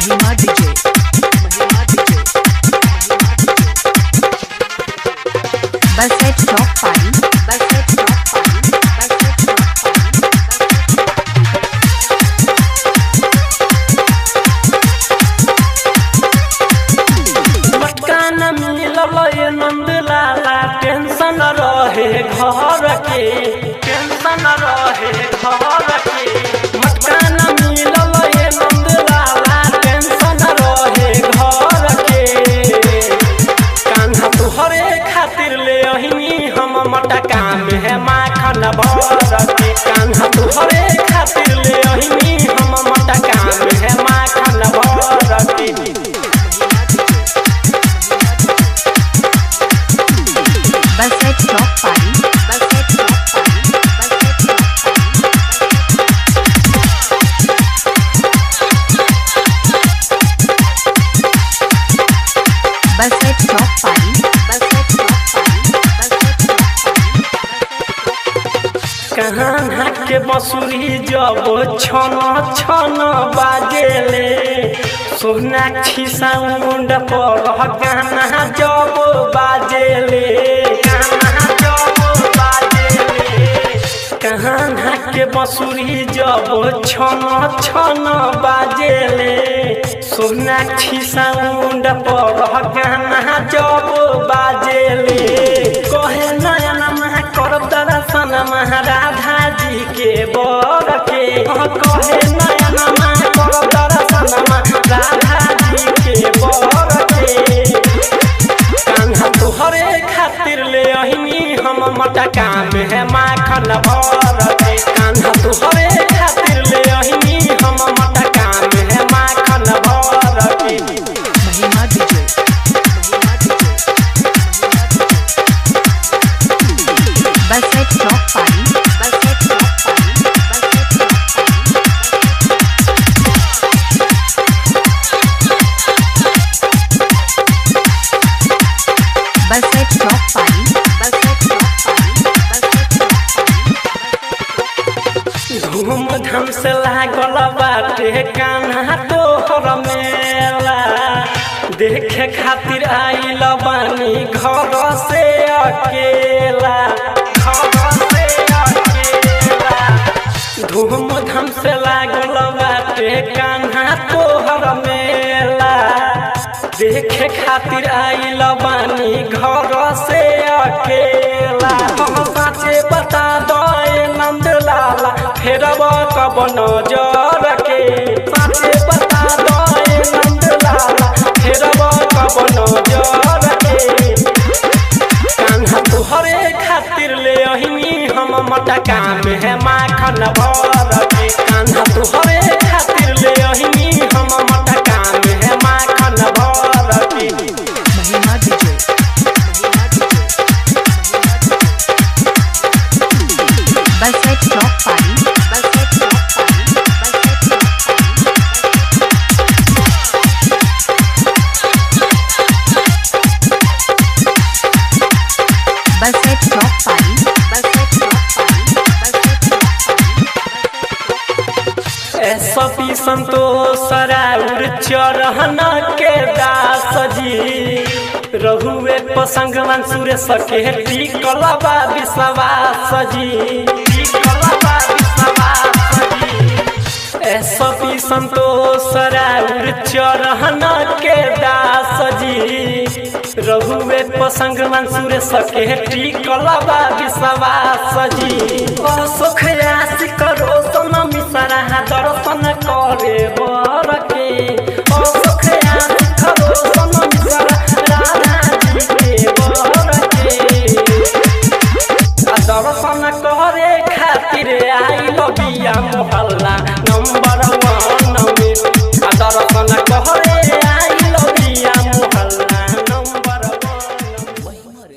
महिमा डीजे बस है चौक पानी बस है चौक पानी बस है मटका न मिलल ये नंद लाला टेंशन रहे घर के टेंशन रहे घर के मटका न मिलल ये नंद लाला टेंशन रहे घर के कान्हा तुहरे खातिर ले अहिनी हम मटका में माखन भर के कान्हा तुहरे खातिर ले अहिनी हम मटका में माखन भर के बस है चौक पानी बस है चौक पानी बस है चौक पानी बस है चौक पानी बस है कहाँ के बंसुरी जब छन छन बाजेले सोनाक्षी साउंड पर गाना जब बाजेले गाना जब बाजेले कहाँ के बंसुरी जब छन छन बाजेले सोनाक्षी साउंड पर गाना जब बाजेले कहे नयन करब दर्शन राधा जी के बर के कहे नयन करब दर्शन राधा जी के बर के कान्हा तुहरे खातिर ले अहिनी हम मटका में माखन भर के कान्हा तुहरे खातिर ले अहिनी हम मटका में माखन भर के महिमा डीजे बस है चौक पानी बस है चौक पानी बस है चौक पानी बस है चौक पानी बस है चौक पानी बस है चौक पानी धूमधाम से लागल बाटे कान्हा तोहर मेला देखे खातिर आइल बानी घर से अकेला घर से अकेला धूमधाम से लागल बाटे कान्हा तोहर मेला देखे खातिर आइल बानी घर से अकेला साचे बता दे नंद लाला फेरब कब नजर के साचे बता दे नंद लाला फेरब कब नजर के कान्हा तुहरे खातिर ले अहिनी हम मटका में माखन भर के कान्हा तुहरे खातिर ले अहिनी हम मटका में माखन भर के महिमा डीजे बस है चौक पानी बस है चौक पानी बस है चौक पानी बस है चौक पानी बस है चौक पानी बस है चौक पानी एसपी संतोष राउर चरण के दास जी रहुए पसंग मंसूर सके टिकलबा विश्वास जी टिकलबा विश्वास जी एसपी संतोष राउर चरण के दास जी रहुए पसंग मंसूर सके टिकलबा विश्वास जी सुख आस करो सन मिसरा दर्शन करे बर के सुख आस करो सन मिसरा राधा जी के बर के दर्शन करे खातिर आइल बिया मोहल्ला